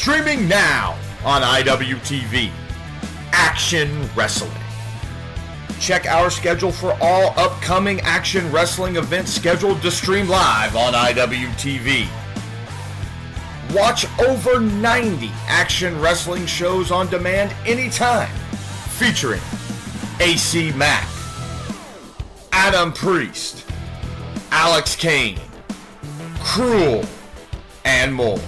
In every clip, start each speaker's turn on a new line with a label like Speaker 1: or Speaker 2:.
Speaker 1: Streaming now on IWTV. Action Wrestling. Check our schedule for all upcoming Action Wrestling events scheduled to stream live on IWTV. Watch over 90 Action Wrestling shows on demand anytime, featuring AC Mack, Adam Priest, Alex Kane, Cruel, and more.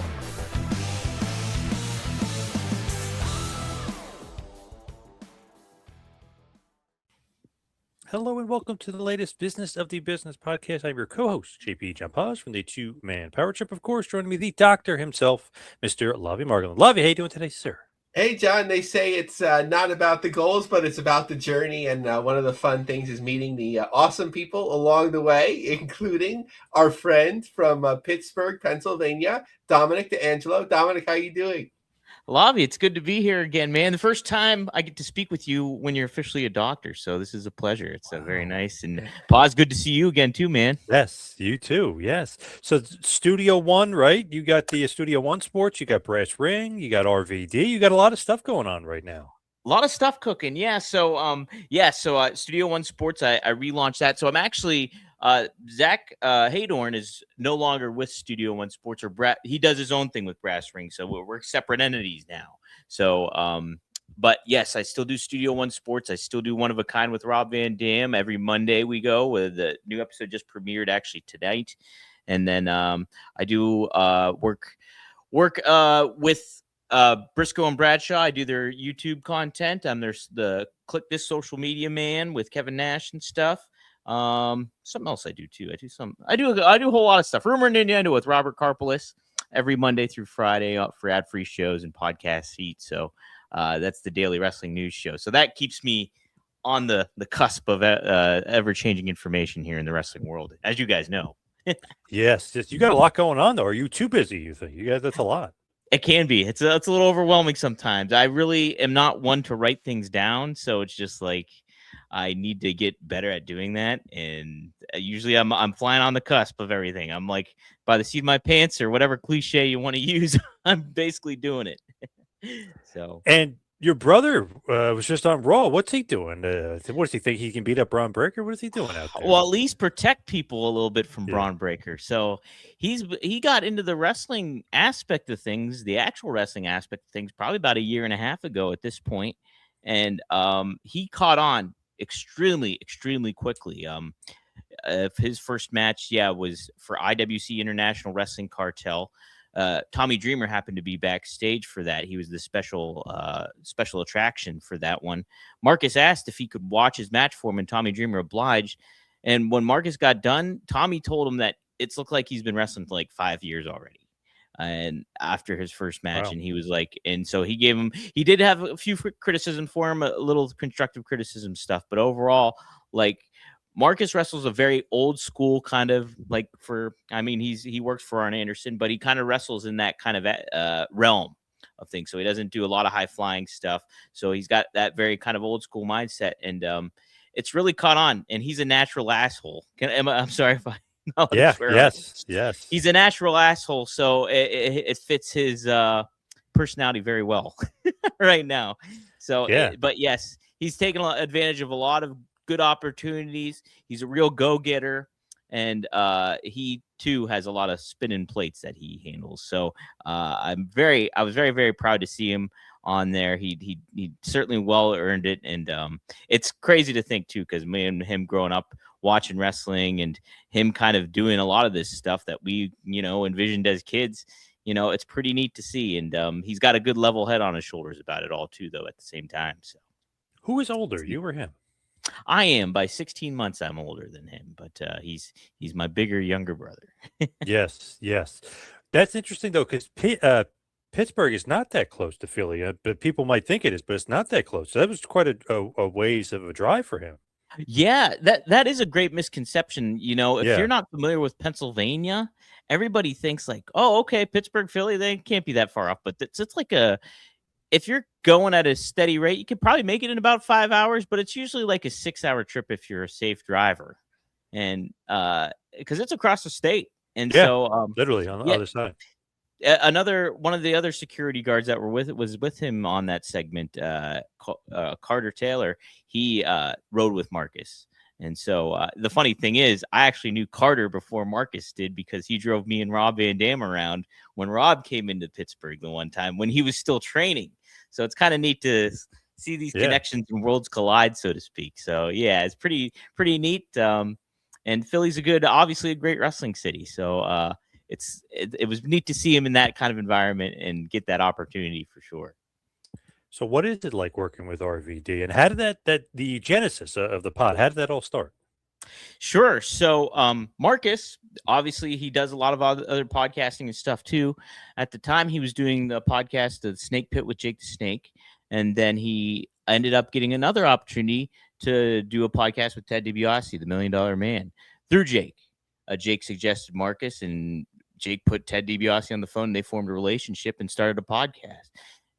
Speaker 2: Hello and welcome to the latest Business of the Business podcast. I'm your co-host, JP John Poz from the Two-Man Power Trip. Of course, joining me, the doctor himself, Mr. Lavie Margolin. Lavie, how you doing today, sir?
Speaker 3: Hey, John, they say it's not about the goals, but it's about the journey. And one of the fun things is meeting the awesome people along the way, including our friend from Pittsburgh, Pennsylvania, Dominic DeAngelo. Dominic, how you doing?
Speaker 4: Lavie, it's good to be here again, man. The first time I get to speak with you when you're officially a doctor, so this is a pleasure. It's very nice. And Poz, good to see you again too, man.
Speaker 2: Yes, you too. Yes. So Studio1, right? You got the Studio1 Sports, you got Brass Ring, you got RVD, you got a lot of stuff going on right now.
Speaker 4: A lot of stuff cooking, yeah. So, Studio1 Sports, I relaunched that. So I'm actually Zach Haydorn is no longer with Studio1 Sports, or Brett. He does his own thing with Brass Ring, so we're separate entities now. So, but yes, I still do Studio1 Sports. I still do One of a Kind with Rob Van Dam. Every Monday we go with the new episode just premiered actually tonight, and then I do work with Briscoe and Bradshaw. I do their YouTube content. There's the Click This social media man with Kevin Nash and stuff. Something else I do too. I do a whole lot of stuff. Rumor and Innuendo with Robert Karpolis every Monday through Friday for ad-free shows and podcast feeds. So that's the daily wrestling news show. So that keeps me on the cusp of ever-changing information here in the wrestling world, as you guys know.
Speaker 2: Yes, you got a lot going on though. Are you too busy? You think you guys? That's a lot.
Speaker 4: It can be. It's a little overwhelming sometimes. I really am not one to write things down, so it's just like I need to get better at doing that. And usually I'm flying on the cusp of everything. I'm like by the seat of my pants, or whatever cliche you want to use. I'm basically doing it. So.
Speaker 2: And your brother was just on Raw. What's he doing? What does he think he can beat up Braun Breaker? What is he doing out there?
Speaker 4: Well, at least protect people a little bit from Braun Breaker. So he got into the wrestling aspect of things, the actual wrestling aspect of things, probably about a year and a half ago at this point. And he caught on extremely, extremely quickly. His first match, was for IWC International Wrestling Cartel. Tommy Dreamer happened to be backstage for that. He was the special attraction for that one. Marcus asked if he could watch his match for him, and Tommy Dreamer obliged. And when Marcus got done, Tommy told him that it's looked like he's been wrestling for like 5 years already. And after his first match, and he was like, and so he did have a few criticism for him, a little constructive criticism stuff, but overall, like, Marcus wrestles a very old school kind of like he works for Arn Anderson, but he kind of wrestles in that kind of realm of things. So he doesn't do a lot of high flying stuff. So he's got that very kind of old school mindset, and it's really caught on. And he's a natural asshole. I'm sorry if I. No,
Speaker 2: yes.
Speaker 4: He's a natural asshole, so it fits his personality very well right now. So, but yes, he's taken advantage of a lot of good opportunities. He's a real go-getter, and he too has a lot of spinning plates that he handles. So I was very, very proud to see him on there. He certainly well earned it, and it's crazy to think too, because me and him growing up watching wrestling and him kind of doing a lot of this stuff that we envisioned as kids. It's pretty neat to see, and he's got a good level head on his shoulders about it all too, though, at the same time. So
Speaker 2: who is older, you or him?
Speaker 4: I am. By 16 months I'm older than him, but he's my bigger younger brother.
Speaker 2: Yes. That's interesting though, because Pittsburgh is not that close to Philly, but people might think it is, but it's not that close. So that was quite a ways of a drive for him.
Speaker 4: Yeah, that is a great misconception. If you're not familiar with Pennsylvania, everybody thinks like, oh, okay, Pittsburgh, Philly, they can't be that far off. But it's like if you're going at a steady rate, you could probably make it in about 5 hours, but it's usually like a 6-hour trip if you're a safe driver. And because it's across the state. And so
Speaker 2: literally on the other side.
Speaker 4: another one of the other security guards that were was with him on that segment, Carter Taylor. He rode with Marcus. And so the funny thing is, I actually knew Carter before Marcus did, because he drove me and Rob Van Dam around when Rob came into Pittsburgh the one time when he was still training. So it's kind of neat to see these connections and worlds collide, so to speak. So yeah, it's pretty neat. And Philly's obviously a great wrestling city. So it was neat to see him in that kind of environment and get that opportunity for sure.
Speaker 2: So what is it like working with RVD, and how did the genesis of the pod, how did that all start?
Speaker 4: Sure. So Marcus, obviously he does a lot of other podcasting and stuff too. At the time he was doing the podcast, The Snake Pit with Jake the Snake. And then he ended up getting another opportunity to do a podcast with Ted DiBiase, the $1 Million Man, through Jake. Jake suggested Marcus, and Jake put Ted DiBiase on the phone. And they formed a relationship and started a podcast.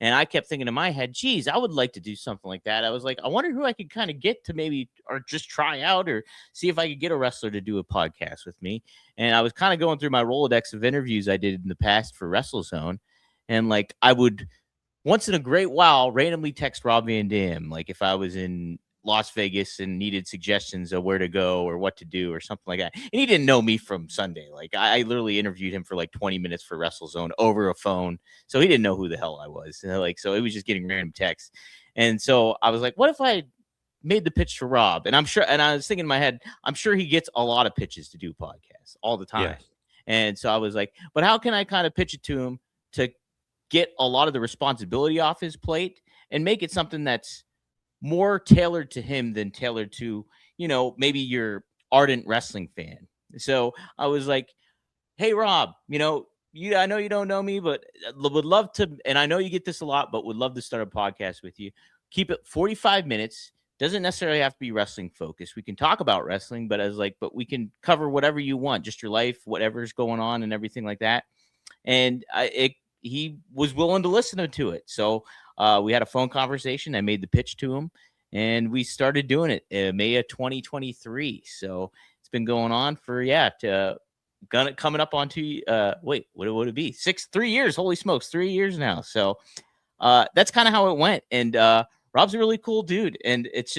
Speaker 4: And I kept thinking in my head, geez, I would like to do something like that. I was like, I wonder who I could kind of get to maybe, or just try out, or see if I could get a wrestler to do a podcast with me. And I was kind of going through my Rolodex of interviews I did in the past for WrestleZone. And like, I would once in a great while randomly text Rob Van Dam, like if I was in Las Vegas and needed suggestions of where to go or what to do or something like that. And he didn't know me from Sunday. Like I literally interviewed him for like 20 minutes for WrestleZone over a phone. So he didn't know who the hell I was. And so it was just getting random texts. And so I was like, what if I made the pitch to Rob? And I was thinking in my head, I'm sure he gets a lot of pitches to do podcasts all the time. Yeah. And so I was like, but how can I kind of pitch it to him to get a lot of the responsibility off his plate and make it something that's more tailored to him than tailored to, maybe your ardent wrestling fan. So I was like, hey, Rob, I know you don't know me, but would love to, and I know you get this a lot, but would love to start a podcast with you. Keep it 45 minutes. Doesn't necessarily have to be wrestling focused. We can talk about wrestling, but but we can cover whatever you want, just your life, whatever's going on and everything like that. And he was willing to listen to it. So we had a phone conversation. I made the pitch to him, and we started doing it in May of 2023. So it's been going on for, coming up on what would it be? 3 years. Holy smokes, 3 years now. So that's kind of how it went. And Rob's a really cool dude. And it's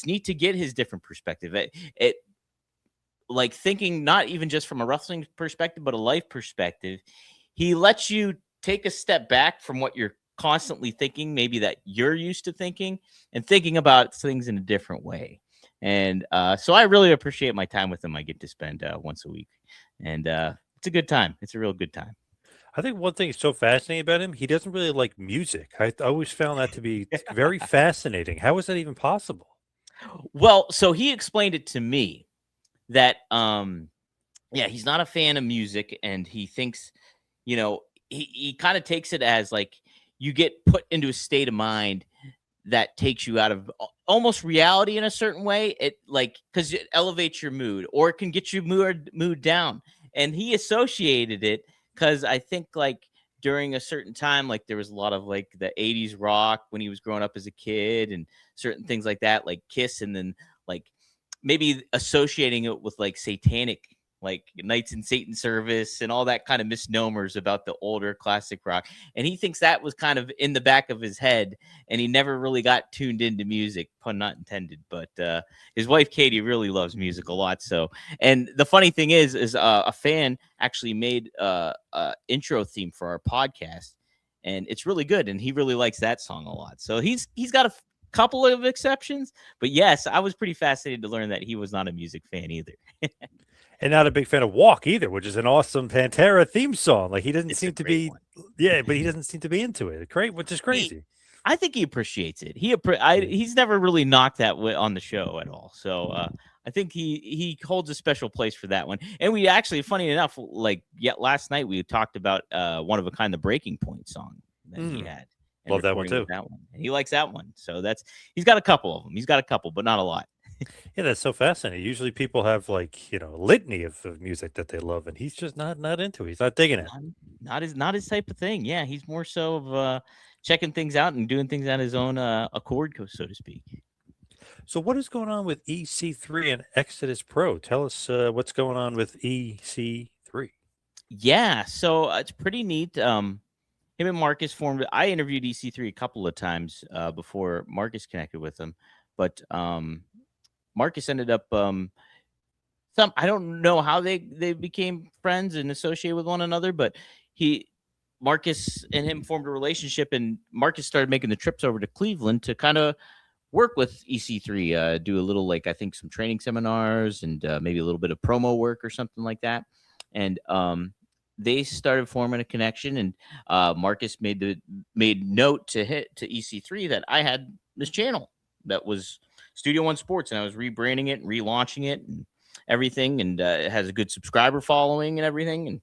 Speaker 4: neat to get his different perspective. It like thinking not even just from a wrestling perspective, but a life perspective. He lets you take a step back from what you're constantly thinking, maybe that you're used to thinking, and thinking about things in a different way. And so I really appreciate my time with him. I get to spend once a week, and it's a good time. It's a real good time.
Speaker 2: I think one thing is so fascinating about him, he doesn't really like music. I always found that to be very fascinating. How is that even possible?
Speaker 4: Well, so he explained it to me that, he's not a fan of music, and he thinks, he kind of takes it as like you get put into a state of mind that takes you out of almost reality in a certain way. It because it elevates your mood, or it can get your mood down. And he associated it because I think during a certain time, there was a lot of the 80s rock when he was growing up as a kid, and certain things like that, like Kiss, and then maybe associating it with satanic, Knights in Satan service and all that kind of misnomers about the older classic rock. And he thinks that was kind of in the back of his head, and he never really got tuned into music, pun not intended. But his wife, Katie, really loves music a lot. So, and the funny thing is a fan actually made a intro theme for our podcast, and it's really good. And he really likes that song a lot. So he's got a couple of exceptions, but yes, I was pretty fascinated to learn that he was not a music fan either.
Speaker 2: And not a big fan of Walk either, which is an awesome Pantera theme song. He doesn't seem to be, but he doesn't seem to be into it. Great, which is crazy.
Speaker 4: I think he appreciates it. He's never really knocked that on the show at all. So I think he holds a special place for that one. And we actually, funny enough, last night we talked about One of a Kind, the Breaking Point song that he had.
Speaker 2: Love that one too.
Speaker 4: And he likes that one. So he's got a couple of them. He's got a couple, but not a lot.
Speaker 2: Yeah, that's so fascinating. Usually people have a litany of music that they love, and he's just not into it. He's not digging it.
Speaker 4: Not his type of thing. Yeah, he's more so of checking things out and doing things on his own accord, so to speak.
Speaker 2: So what is going on with EC3 and Exodus Pro? Tell us what's going on with EC3.
Speaker 4: Yeah, so it's pretty neat. Him and Marcus formed. I interviewed EC3 a couple of times before Marcus connected with him, but Marcus ended up I don't know how they became friends and associated with one another, but Marcus and him formed a relationship, and Marcus started making the trips over to Cleveland to kind of work with EC3, do a little, like, I think some training seminars and maybe a little bit of promo work or something like that. And they started forming a connection, and Marcus made note to EC3 that I had this channel that was Studio1 Sports, and I was rebranding it and relaunching it and everything, and it has a good subscriber following and everything. And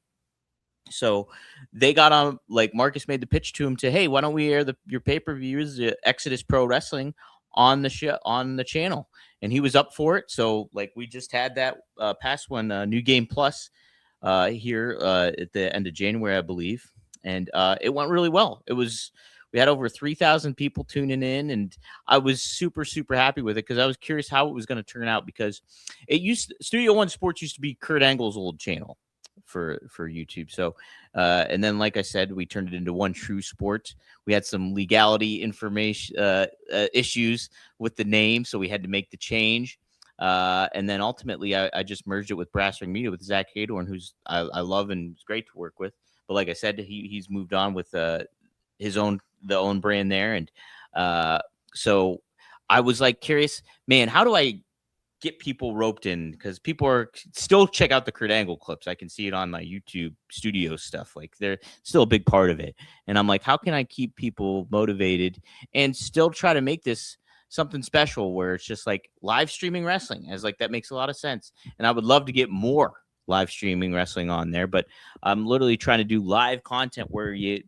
Speaker 4: so they got on, like, Marcus made the pitch to him to, hey, why don't we air your pay-per-views, Exodus Pro Wrestling, on the show, on the channel? And he was up for it. So, like, we just had that past one, New Game Plus, here at the end of January, I believe. And it went really well. We had over 3,000 people tuning in, and I was super, super happy with it because I was curious how it was going to turn out, because Studio1 Sports used to be Kurt Angle's old channel for YouTube. So, and then, like I said, we turned it into One True Sport. We had some legality information issues with the name, so we had to make the change. And then ultimately, I just merged it with Brass Ring Media with Zach Haydorn, who's I love and is great to work with. But like I said, he's moved on with his own brand there, and so I was like curious, man, how do I get people roped in? Because people are still check out the Kurt Angle clips. I can see it on my YouTube studio stuff. Like, they're still a big part of it. And I'm like, how can I keep people motivated and still try to make this something special where it's just like live streaming wrestling? As like, that makes a lot of sense. And I would love to get more live streaming wrestling on there, but I'm literally trying to do live content where you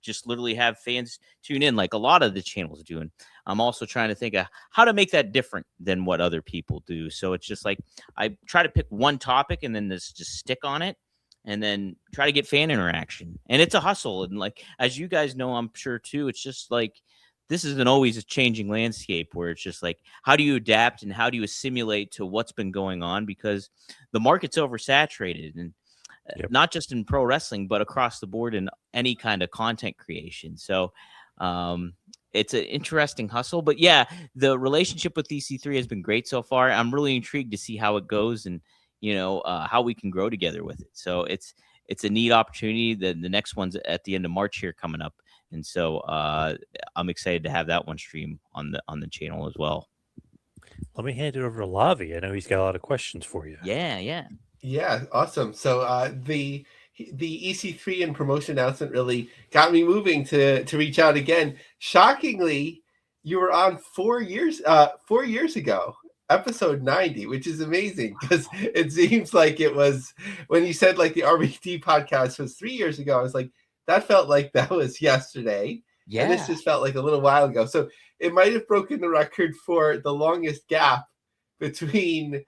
Speaker 4: just literally have fans tune in, like a lot of the channels are doing. I'm also trying to think of how to make that different than what other people do. So it's just like, I try to pick one topic and then just stick on it, and then try to get fan interaction. And it's a hustle. And like, as you guys know, I'm sure too, it's just like, this isn't always a changing landscape where it's just like, how do you adapt and how do you assimilate to what's been going on? Because the market's oversaturated, and not just in pro wrestling, but across the board in any kind of content creation. So it's an interesting hustle. But yeah, the relationship with EC3 has been great so far. I'm really intrigued to see how it goes, and how we can grow together with it. So it's a neat opportunity. The next one's at the end of March here coming up, and so I'm excited to have that one stream on the channel as well.
Speaker 2: Let me hand it over to Lavie. I know he's got a lot of questions for you.
Speaker 3: Yeah, awesome. So the EC3 and promotion announcement really got me moving to reach out again. Shockingly, you were on 4 years ago, episode 90, which is amazing, because it seems like it was, when you said like the RBD podcast was 3 years ago, I was like, that felt like that was yesterday. Yeah. And this just felt like a little while ago. So it might have broken the record for the longest gap between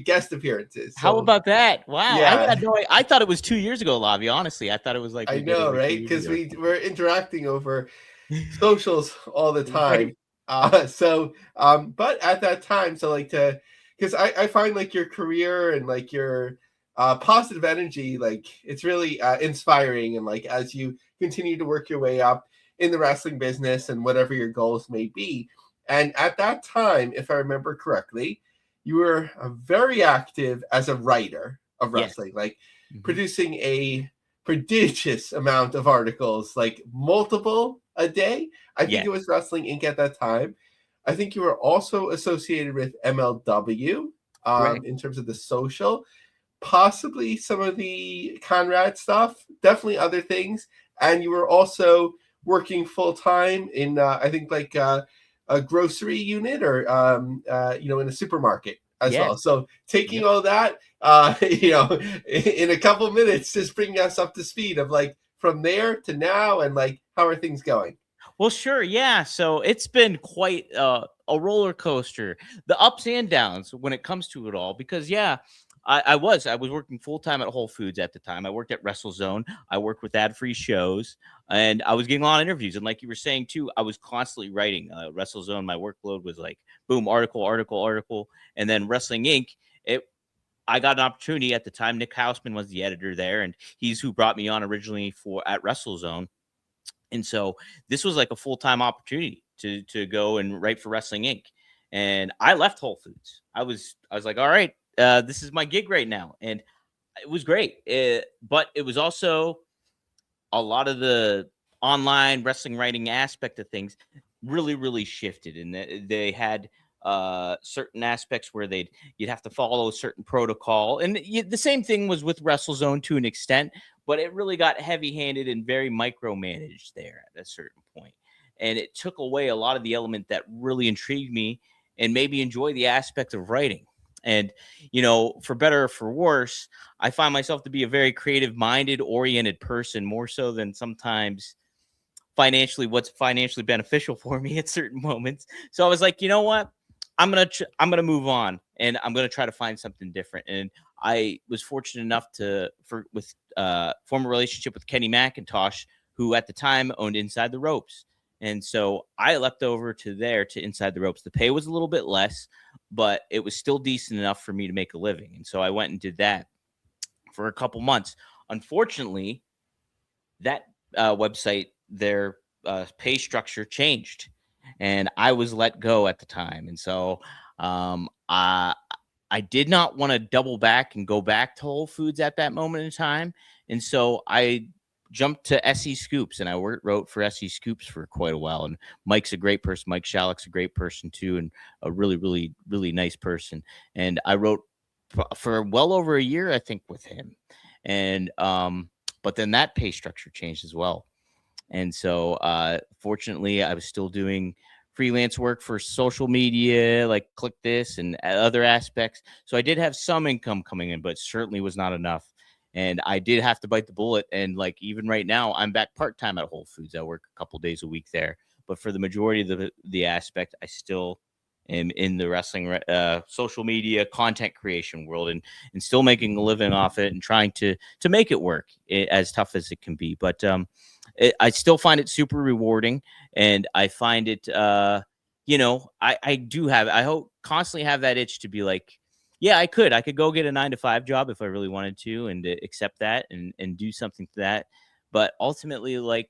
Speaker 3: guest appearances. So,
Speaker 4: how about that? Wow.
Speaker 3: Yeah.
Speaker 4: I thought it was 2 years ago, Lavie. Honestly, I thought it was like,
Speaker 3: I know, right? Because we're interacting over socials all the time. But at that time, so like because I find like your career and like your positive energy, like it's really inspiring. And like, as you continue to work your way up in the wrestling business and whatever your goals may be. And at that time, if I remember correctly, you were very active as a writer of wrestling, like producing a prodigious amount of articles, like multiple a day. I think it was Wrestling Inc. at that time. I think you were also associated with MLW in terms of the social, possibly some of the Conrad stuff, definitely other things. And you were also working full time in, I think, like a grocery unit or, in a supermarket as well. So taking all that, in a couple minutes, just bringing us up to speed of like from there to now, and like, how are things going?
Speaker 4: Well, sure. Yeah. So it's been quite a roller coaster, the ups and downs when it comes to it all, because I was working full time at Whole Foods at the time. I worked at WrestleZone. I worked with ad-free shows, and I was getting a lot of interviews. And like you were saying too, I was constantly writing. WrestleZone, my workload was like boom, article, and then Wrestling Inc. I got an opportunity at the time. Nick Hausman was the editor there, and he's who brought me on originally at WrestleZone. And so this was like a full-time opportunity to go and write for Wrestling Inc. And I left Whole Foods. I was like, all right, this is my gig right now. And it was great. But it was also a lot of the online wrestling writing aspect of things really, really shifted. And they had certain aspects where you'd have to follow a certain protocol. And the same thing was with WrestleZone to an extent, but it really got heavy-handed and very micromanaged there at a certain point. And it took away a lot of the element that really intrigued me and made me enjoy the aspect of writing. And, for better or for worse, I find myself to be a very creative-minded, oriented person, more so than sometimes what's financially beneficial for me at certain moments. So I was like, you know what? I'm gonna move on, and I'm gonna try to find something different. And I was fortunate enough with former relationship with Kenny McIntosh, who at the time owned Inside the Ropes. And so I left over to Inside the Ropes. The pay was a little bit less, but it was still decent enough for me to make a living. And so I went and did that for a couple months. Unfortunately, that website, their pay structure changed, and I was let go at the time. And so I did not want to double back and go back to Whole Foods at that moment in time. And so I jumped to SE Scoops, and I wrote for SE Scoops for quite a while. And Mike's a great person. Mike Shalleck's a great person too, and a really, really, really nice person. And I wrote for well over a year, I think, with him. And but then that pay structure changed as well. And so fortunately, I was still doing freelance work for social media, like Click This and other aspects. So I did have some income coming in, but certainly was not enough. And I did have to bite the bullet. And like, even right now, I'm back part-time at Whole Foods. I work a couple days a week there. But for the majority of the aspect, I still am in the wrestling social media content creation world, and still making a living off it and trying to make it work, as tough as it can be. But I still find it super rewarding, and I find it, I constantly have that itch to be like, yeah, I could go get a 9-to-5 job if I really wanted to, and accept that and do something to that. But ultimately, like,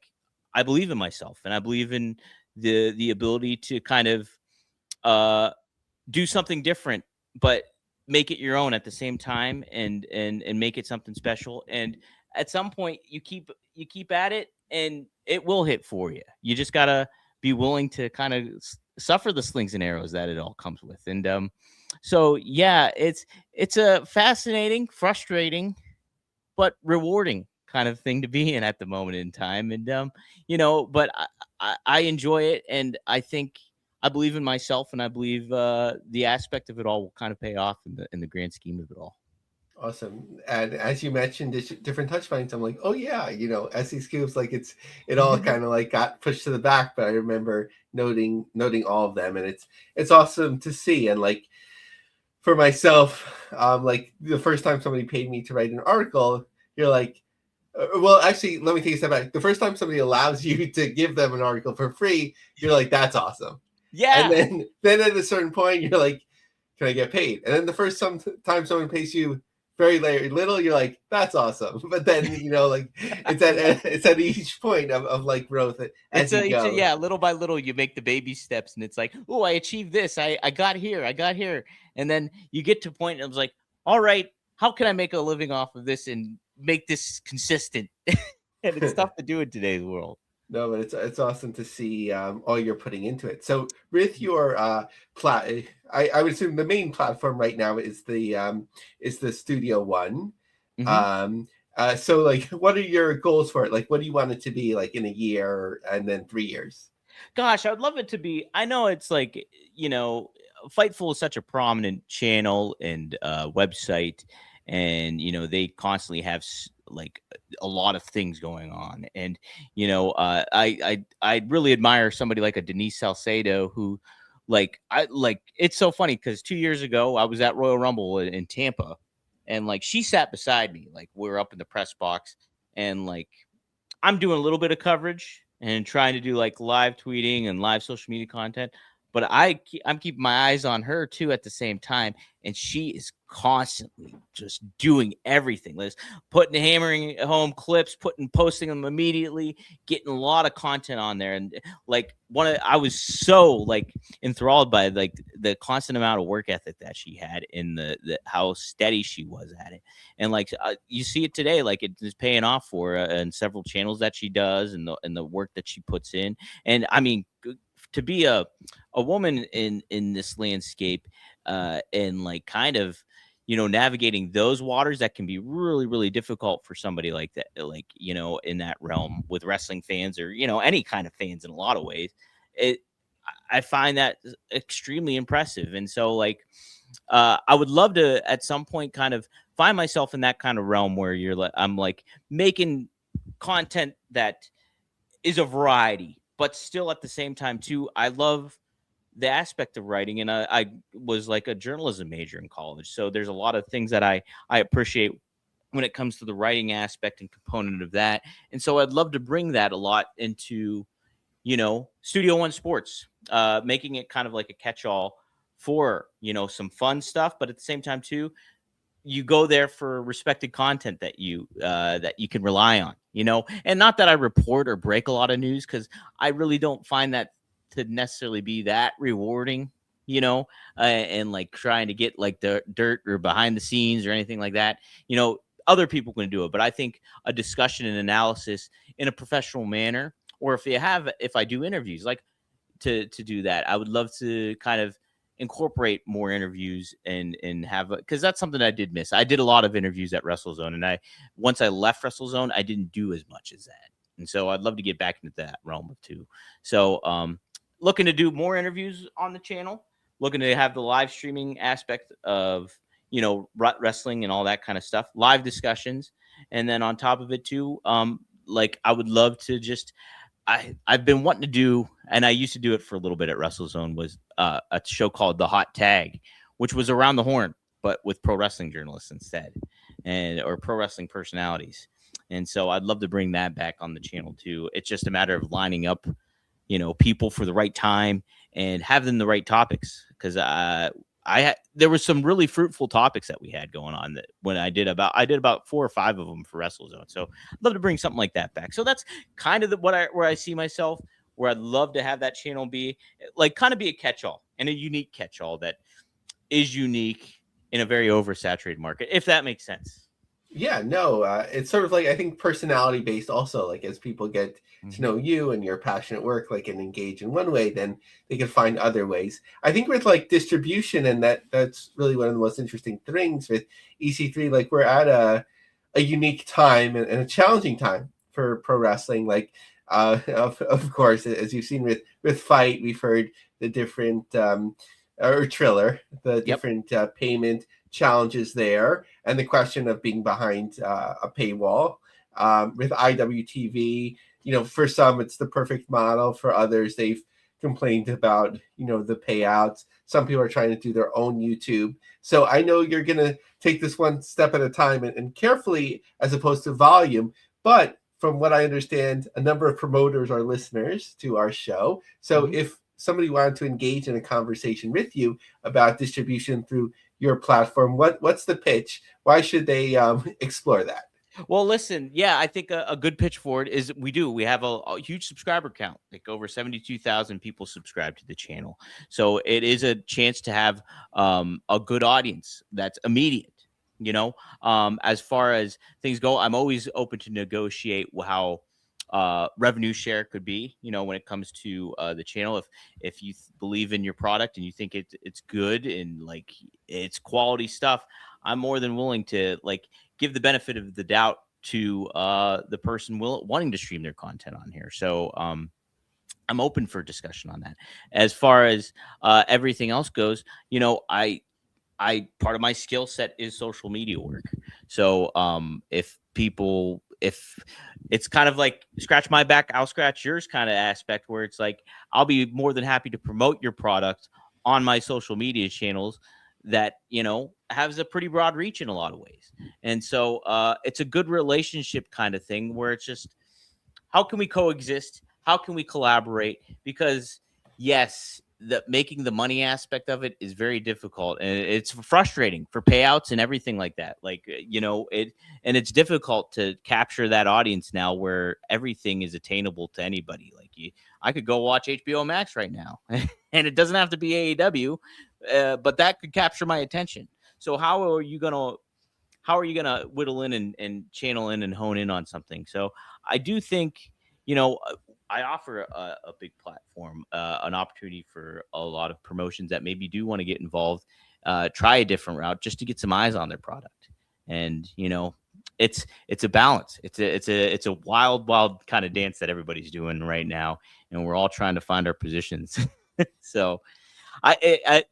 Speaker 4: I believe in myself, and I believe in the ability to kind of do something different, but make it your own at the same time, and make it something special. And at some point, you keep at it, and it will hit for you. You just gotta be willing to kind of suffer the slings and arrows that it all comes with. And so yeah, it's a fascinating, frustrating, but rewarding kind of thing to be in at the moment in time. And but I enjoy it, and I think I believe in myself, and I believe the aspect of it all will kind of pay off in the grand scheme of it all.
Speaker 3: Awesome. And as you mentioned, different touch points, I'm like, oh yeah, SE Scoops, like it all kind of like got pushed to the back, but I remember noting all of them, and it's awesome to see. And like, for myself, like the first time somebody paid me to write an article, you're like, well, actually, let me take a step back. The first time somebody allows you to give them an article for free, you're like, that's awesome.
Speaker 4: Yeah.
Speaker 3: And then at a certain point, you're like, can I get paid? And then the first time someone pays you very little, you're like, that's awesome. But then, like, it's at each point of like growth as you go.
Speaker 4: Yeah, little by little, you make the baby steps, and it's like, oh, I achieved this. I got here. And then you get to a point, and I was like, all right, how can I make a living off of this and make this consistent? And it's tough to do in today's world.
Speaker 3: No, but it's awesome to see all you're putting into it. So with your I would assume the main platform right now is the Studio1.
Speaker 4: Mm-hmm.
Speaker 3: So like, what are your goals for it? Like, what do you want it to be like in a year and then 3 years?
Speaker 4: Gosh, I would love it to be. I know it's like, Fightful is such a prominent channel and website, and they constantly have like a lot of things going on. And I really admire somebody like a Denise Salcedo, who it's so funny because 2 years ago I was at Royal Rumble in Tampa, and like, she sat beside me, like, we're up in the press box, and like, I'm doing a little bit of coverage and trying to do like live tweeting and live social media content, but I'm keeping my eyes on her too at the same time, and she is constantly just doing everything. Liz, hammering home clips, posting them immediately, getting a lot of content on there, and like I was so like enthralled by like the constant amount of work ethic that she had in the how steady she was at it, and like you see it today, like it is paying off for her in several channels that she does, and the work that she puts in, and I mean, to be a woman in this landscape, and like kind of, you know, navigating those waters that can be really, really difficult for somebody like that, like, you know, in that realm with wrestling fans, or, you know, any kind of fans in a lot of ways. I find that extremely impressive. And so like, I would love to at some point kind of find myself in that kind of realm where I'm like making content that is a variety, but still at the same time too, I love the aspect of writing, and I was like a journalism major in college, so there's a lot of things that I appreciate when it comes to the writing aspect and component of that, and so I'd love to bring that a lot into, you know, Studio1 Sports, making it kind of like a catch-all for, you know, some fun stuff, but at the same time too, you go there for respected content that you can rely on, you know, and not that I report or break a lot of news, because I really don't find that to necessarily be that rewarding, you know, and like trying to get like the dirt or behind the scenes or anything like that. You know, other people can do it, but I think a discussion and analysis in a professional manner, or if I do interviews, like to do that, I would love to kind of incorporate more interviews and have, because that's something I did miss. I did a lot of interviews at WrestleZone, and once I left WrestleZone, I didn't do as much as that. And so I'd love to get back into that realm too. So looking to do more interviews on the channel, looking to have the live streaming aspect of, you know, wrestling and all that kind of stuff, live discussions. And then on top of it too, like I would love to just, I've been wanting to do, and I used to do it for a little bit at WrestleZone, was a show called The Hot Tag, which was around the horn, but with pro wrestling journalists instead, or pro wrestling personalities. And so I'd love to bring that back on the channel too. It's just a matter of lining up, you know, people for the right time and have them the right topics. Because there were some really fruitful topics that we had going on that when I did about 4 or 5 of them for WrestleZone. So I'd love to bring something like that back. So that's kind of where I see myself, where I'd love to have that channel be like kind of be a catch-all, and a unique catch-all that is unique in a very oversaturated market, if that makes sense.
Speaker 3: Yeah, no, it's sort of like, I think, personality based also, like as people get to know you and your passionate work, like, and engage in one way, then they can find other ways. I think with like distribution, and that's really one of the most interesting things with EC3, like we're at a unique time and a challenging time for pro wrestling. Like, of course, as you've seen with Fight, we've heard the different, or Triller, the different payment challenges there, and the question of being behind a paywall. With IWTV, you know, for some it's the perfect model. For others, they've complained about, you know, the payouts. Some people are trying to do their own YouTube. So I know you're going to take this one step at a time and carefully, as opposed to volume. But from what I understand, a number of promoters are listeners to our show. So if somebody wanted to engage in a conversation with you about distribution through your platform, what's the pitch? Why should they explore that?
Speaker 4: Well, listen, yeah, I think a good pitch for it is we have a huge subscriber count, like over 72,000 people subscribe to the channel. So it is a chance to have a good audience that's immediate. You know, as far as things go, I'm always open to negotiate how revenue share could be, you know, when it comes to the channel. If you believe in your product and you think it's good and like it's quality stuff, I'm more than willing to like give the benefit of the doubt to the person wanting to stream their content on here. So I'm open for discussion on that. As far as everything else goes, you know, I part of my skill set is social media work. So if it's kind of like scratch my back, I'll scratch yours kind of aspect, where it's like I'll be more than happy to promote your product on my social media channels that, you know, has a pretty broad reach in a lot of ways. And so it's a good relationship kind of thing, where it's just, how can we coexist? How can we collaborate? Because yes, making the money aspect of it is very difficult, and it's frustrating for payouts and everything like that. Like, it's difficult to capture that audience now where everything is attainable to anybody. Like, I could go watch HBO Max right now, and it doesn't have to be AEW, but that could capture my attention. So how are you gonna whittle in and channel in and hone in on something? So I do think, I offer a big platform, an opportunity for a lot of promotions that maybe do want to get involved, try a different route just to get some eyes on their product. And, it's a balance. It's a wild kind of dance that everybody's doing right now. And we're all trying to find our positions. So I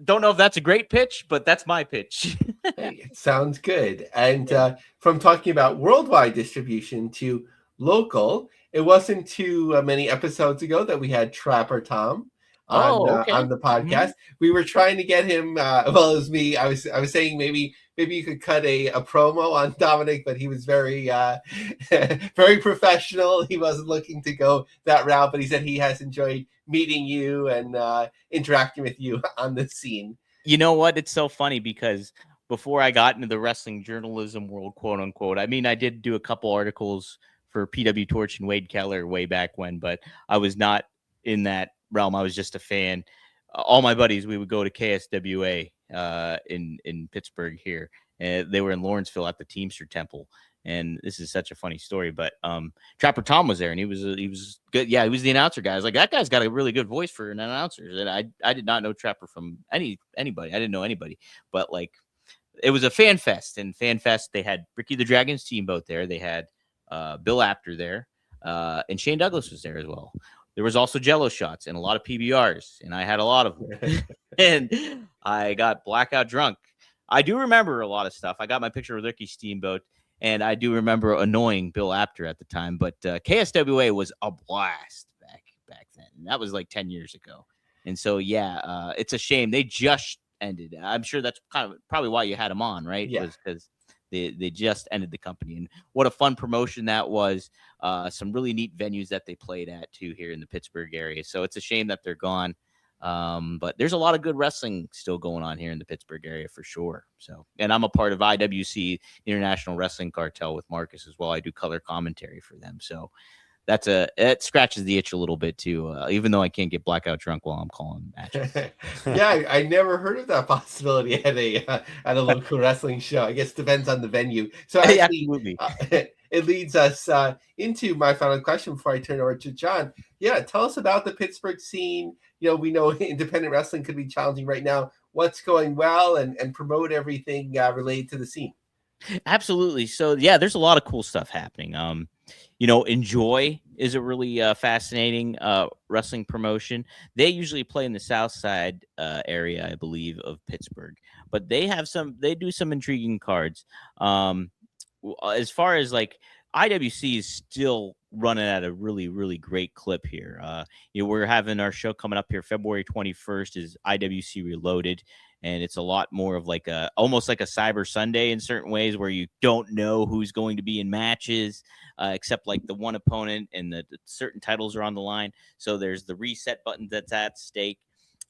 Speaker 4: don't know if that's a great pitch, but that's my pitch.
Speaker 3: Hey, it sounds good. And from talking about worldwide distribution to local, it wasn't too many episodes ago that we had Trapper Tom on the podcast. Mm-hmm. We were trying to get him. Well, it was me. I was saying maybe you could cut a promo on Dominic, but he was very very professional. He wasn't looking to go that route, but he said he has enjoyed meeting you and interacting with you on the scene.
Speaker 4: You know what? It's so funny because before I got into the wrestling journalism world, quote unquote, I mean, I did do a couple articles for PW Torch and Wade Keller way back when, but I was not in that realm. I was just a fan. All my buddies, we would go to KSWA in Pittsburgh here. They were in Lawrenceville at the Teamster Temple. And this is such a funny story, but Trapper Tom was there, and he was good. Yeah, he was the announcer guy. I was like, that guy's got a really good voice for an announcer. And I did not know Trapper from anybody. I didn't know anybody, but like, it was a fan fest. And fan fest, they had Ricky the Dragon Steamboat there. They had Bill Apter there, and Shane Douglas was there as well. There was also Jello shots and a lot of PBRs, and I had a lot of them. And I got blackout drunk. I do remember a lot of stuff. I got my picture with Ricky Steamboat. And I do remember annoying Bill Apter at the time, but KSWA was a blast back then. And that was like 10 years ago. And so, yeah, it's a shame. They just ended. I'm sure that's kind of probably why you had them on, right?
Speaker 3: Yeah.
Speaker 4: Was because they just ended the company. And what a fun promotion that was. Some really neat venues that they played at, too, here in the Pittsburgh area. So it's a shame that they're gone. But there's a lot of good wrestling still going on here in the Pittsburgh area for sure. So, and I'm a part of IWC, International Wrestling Cartel, with Marcus as well. I do color commentary for them. So it scratches the itch a little bit too, even though I can't get blackout drunk while I'm calling matches.
Speaker 3: Yeah, I never heard of that possibility at a local wrestling show. I guess it depends on the venue. So actually,
Speaker 4: absolutely.
Speaker 3: It leads us into my final question before I turn over to John. Yeah, tell us about the Pittsburgh scene. We know independent wrestling could be challenging right now. What's going well, and promote everything related to the scene.
Speaker 4: Absolutely. So, yeah, there's a lot of cool stuff happening. Enjoy is a really fascinating wrestling promotion. They usually play in the South Side area, I believe, of Pittsburgh, but they do some intriguing cards. As far as like IWC is still running at a really, really great clip here. We're having our show coming up here February 21st is IWC Reloaded. And it's a lot more of like almost like a Cyber Sunday in certain ways, where you don't know who's going to be in matches, except like the one opponent, and the certain titles are on the line. So there's the reset button that's at stake.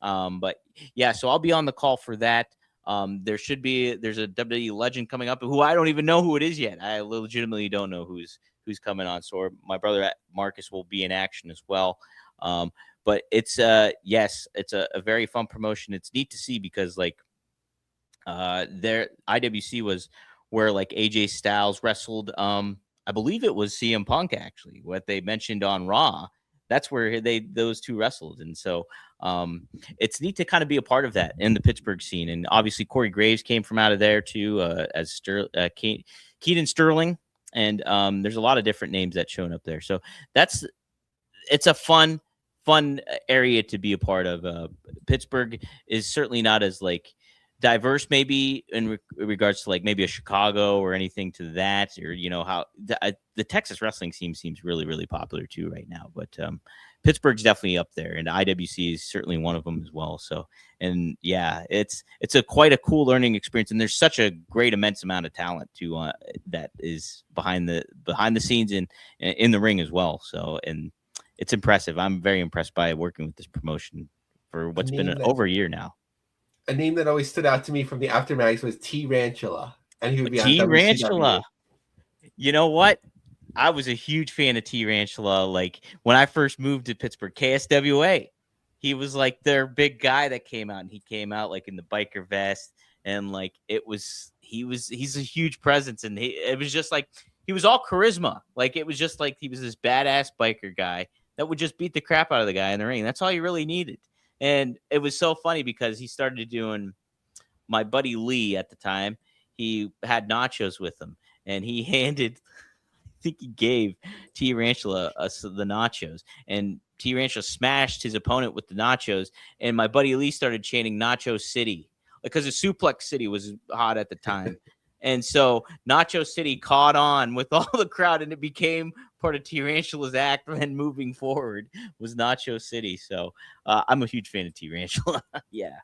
Speaker 4: But yeah, so I'll be on the call for that. There's a WWE legend coming up who I don't even know who it is yet. I legitimately don't know who's coming on. So my brother Marcus will be in action as well. But it's it's a very fun promotion. It's neat to see because like their IWC was where like AJ Styles wrestled. I believe it was CM Punk, actually, what they mentioned on Raw. That's where those two wrestled. And so it's neat to kind of be a part of that in the Pittsburgh scene. And obviously Corey Graves came from out of there too, as Keaton Sterling. And there's a lot of different names that shown up there. So it's a fun area to be a part of. Pittsburgh is certainly not as like diverse, maybe in regards to like maybe a Chicago or anything to that, or how the Texas wrestling scene seems really, really popular too right now. But Pittsburgh's definitely up there, and IWC is certainly one of them as well. So, and yeah, it's quite a cool learning experience, and there's such a great immense amount of talent too that is behind the scenes and in the ring as well. So, and it's impressive. I'm very impressed by working with this promotion for what's been
Speaker 3: name that-
Speaker 4: over a year now.
Speaker 3: A name that always stood out to me from the Aftermaths was Tarantula, and he would be on
Speaker 4: Tarantula.
Speaker 3: WCW.
Speaker 4: You know what? I was a huge fan of Tarantula. Like when I first moved to Pittsburgh, KSWA, he was like their big guy that came out, and he came out like in the biker vest, and like he's a huge presence, and it was just like he was all charisma. Like it was just like he was this badass biker guy that would just beat the crap out of the guy in the ring. That's all you really needed. And it was so funny because he started doing, my buddy Lee at the time, he had nachos with him, and he handed, I think he gave Tarantula the nachos, and Tarantula smashed his opponent with the nachos, and my buddy Lee started chanting Nacho City because the Suplex City was hot at the time. And so Nacho City caught on with all the crowd, and it became part of Tarantula's act. And moving forward was Nacho City. So I'm a huge fan of Tarantula. Yeah.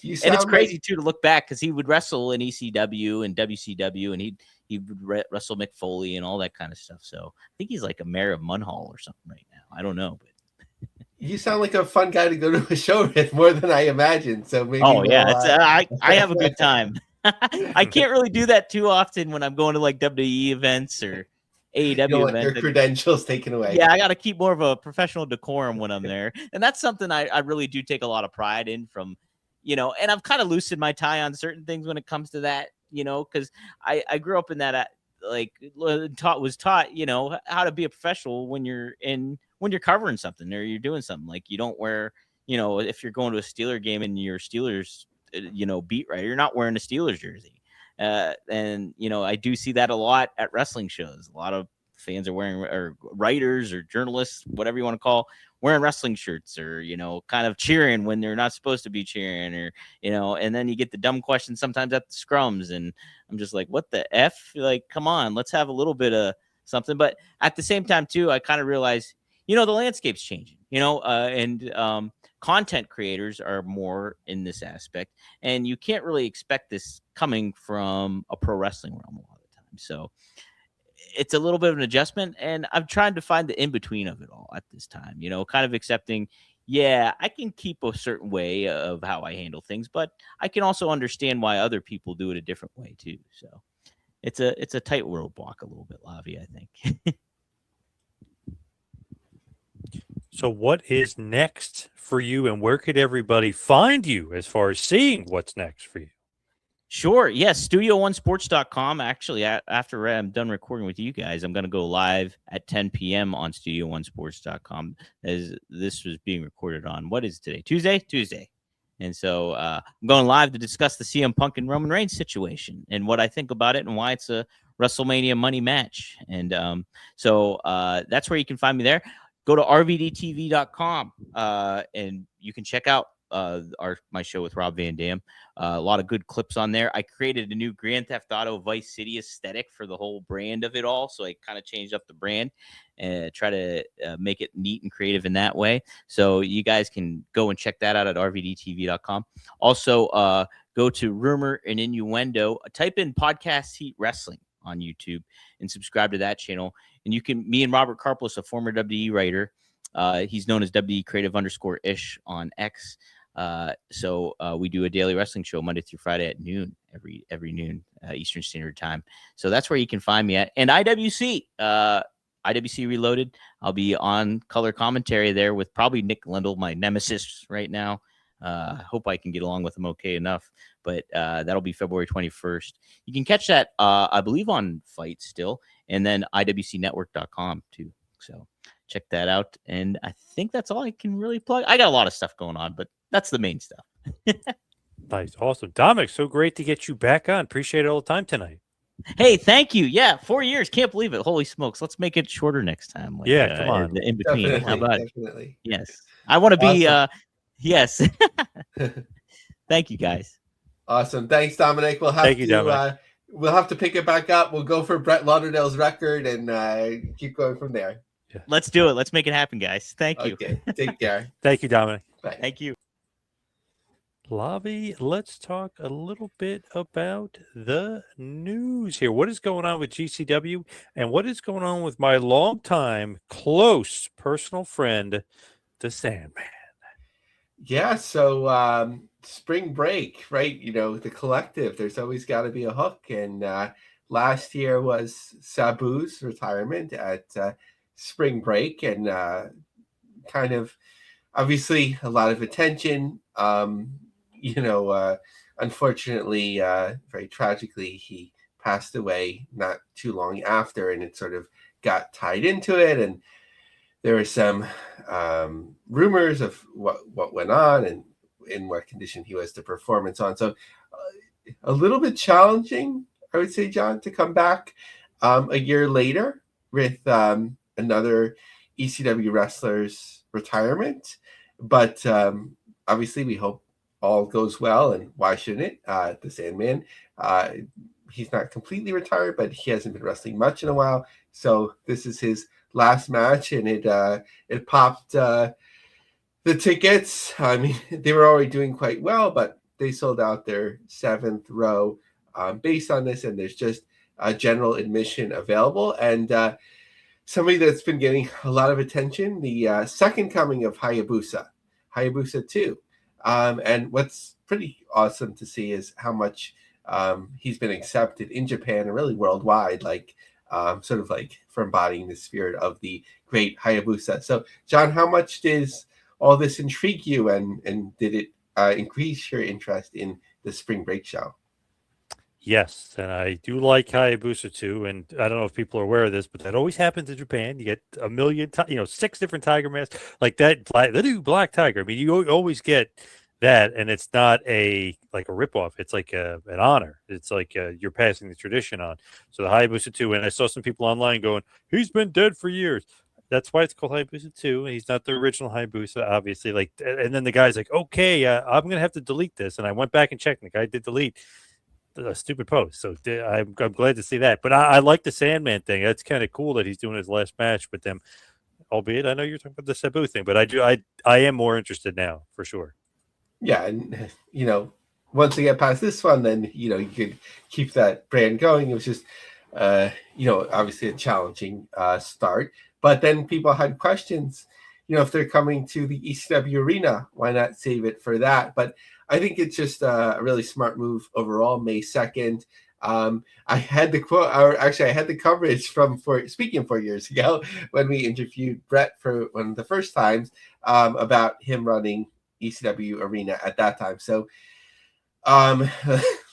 Speaker 4: And it's crazy too to look back because he would wrestle in ECW and WCW, and he would wrestle Mick Foley and all that kind of stuff. So I think he's like a mayor of Munhall or something right now. I don't know, but
Speaker 3: you sound like a fun guy to go to a show with, more than I imagined. So maybe.
Speaker 4: Oh yeah, I have a good time. I can't really do that too often when I'm going to like WWE events or AEW events.
Speaker 3: Your credentials taken away.
Speaker 4: Yeah, I got to keep more of a professional decorum when I'm there, and that's something I really do take a lot of pride in. From, and I've kind of loosened my tie on certain things when it comes to that, because I grew up in that was taught how to be a professional when you're covering something or you're doing something. Like you don't wear, if you're going to a Steeler game and your Steelers beat writer, you're not wearing a Steelers jersey. And I do see that a lot at wrestling shows. A lot of fans are wearing, or writers or journalists, whatever you want to call, wearing wrestling shirts, or kind of cheering when they're not supposed to be cheering, or and then you get the dumb questions sometimes at the scrums, and I'm just like, what the F? Like, come on, let's have a little bit of something. But at the same time too, I kind of realize the landscape's changing, and content creators are more in this aspect, and you can't really expect this coming from a pro wrestling realm a lot of the time. So it's a little bit of an adjustment, and I'm trying to find the in-between of it all at this time, kind of accepting, yeah, I can keep a certain way of how I handle things, but I can also understand why other people do it a different way too. So it's a tightrope walk a little bit, Lavie, I think.
Speaker 2: So what is next for you, and where could everybody find you as far as seeing what's next for you?
Speaker 4: Sure. Yes. Studio1Sports.com. Actually, after I'm done recording with you guys, I'm going to go live at 10 p.m. on Studio1Sports.com, as this was being recorded on, what is today? Tuesday. And so I'm going live to discuss the CM Punk and Roman Reigns situation and what I think about it and why it's a WrestleMania money match. And so that's where you can find me there. Go to rvdtv.com and you can check out my show with Rob Van Dam. A lot of good clips on there. I created a new Grand Theft Auto Vice City aesthetic for the whole brand of it all. So I kind of changed up the brand and try to make it neat and creative in that way. So you guys can go and check that out at rvdtv.com. Also, go to Rumor and Innuendo. Type in Podcast Heat Wrestling on YouTube and subscribe to that channel. And me and Robert Karplos, a former WWE writer, he's known as WWE Creative_ish on X. So we do a daily wrestling show Monday through Friday at noon, every noon Eastern Standard Time. So that's where you can find me at. And IWC Reloaded, I'll be on color commentary there with probably Nick Lindell, my nemesis right now. Hope I can get along with him okay enough, but that'll be February 21st. You can catch that, I believe, on Fight still, and then IWCnetwork.com too. So check that out. And I think that's all I can really plug. I got a lot of stuff going on, but that's the main stuff.
Speaker 2: Nice. Awesome. Dominic, so great to get you back on. Appreciate it all the time tonight.
Speaker 4: Hey, thank you. Yeah, 4 years. Can't believe it. Holy smokes. Let's make it shorter next time. Like,
Speaker 2: yeah, come on.
Speaker 4: In between.
Speaker 3: Definitely,
Speaker 4: How about
Speaker 3: definitely.
Speaker 4: it? Yes. I want to be,
Speaker 3: Awesome.
Speaker 4: yes. Thank you, guys.
Speaker 3: Awesome. Thanks, Dominic. We'll have to pick it back up. We'll go for Brett Lauderdale's record and keep going from there.
Speaker 2: Yeah.
Speaker 4: Let's do it. Let's make it happen, guys. Thank you.
Speaker 3: Okay. Take care.
Speaker 2: Thank you, Dominic.
Speaker 3: Bye.
Speaker 4: Thank you.
Speaker 2: Lavie, let's talk a little bit about the news here. What is going on with GCW, and what is going on with my longtime close personal friend, the Sandman?
Speaker 3: Yeah, so spring break, right? The collective, there's always got to be a hook. And last year was Sabu's retirement at spring break, and kind of obviously a lot of attention. You know, Unfortunately, very tragically, he passed away not too long after, and it sort of got tied into it. And there were some rumors of what went on and in what condition he was to perform and so on. So a little bit challenging, I would say, John, to come back a year later with another ECW wrestler's retirement. But obviously, we hope all goes well, and why shouldn't it? The Sandman, he's not completely retired, but he hasn't been wrestling much in a while. So this is his last match, and it popped the tickets. I mean, they were already doing quite well, but they sold out their 7th row based on this, and there's just a general admission available. And somebody that's been getting a lot of attention, the second coming of Hayabusa 2. And what's pretty awesome to see is how much he's been accepted in Japan and really worldwide, like sort of like for embodying the spirit of the great Hayabusa. So, John, how much does all this intrigue you, and did it increase your interest in the spring break show?
Speaker 2: Yes, and I do like Hayabusa too. And I don't know if people are aware of this, but that always happens in Japan. You get a million, 6 different tiger masks like that. The new black tiger. I mean, you always get that, and it's not a ripoff. It's like an honor. It's like you're passing the tradition on. So the Hayabusa 2, and I saw some people online going, "He's been dead for years." That's why it's called Hayabusa 2. He's not the original Hayabusa, obviously. And then the guy's like, "Okay, I'm gonna have to delete this," and I went back and checked, and the guy did delete a stupid post. So I'm glad to see that. But I like the Sandman thing. That's kind of cool that he's doing his last match with them. Albeit, I know you're talking about the Sabu thing, but I am more interested now for sure.
Speaker 3: Yeah, and once they get past this one, then you could keep that brand going. It was just obviously a challenging start, but then people had questions. If they're coming to the ECW arena, why not save it for that? But I think it's just a really smart move overall. May 2nd. I had the quote, or actually I had the coverage speaking 4 years ago when we interviewed Brett for one of the first times about him running ECW arena at that time. So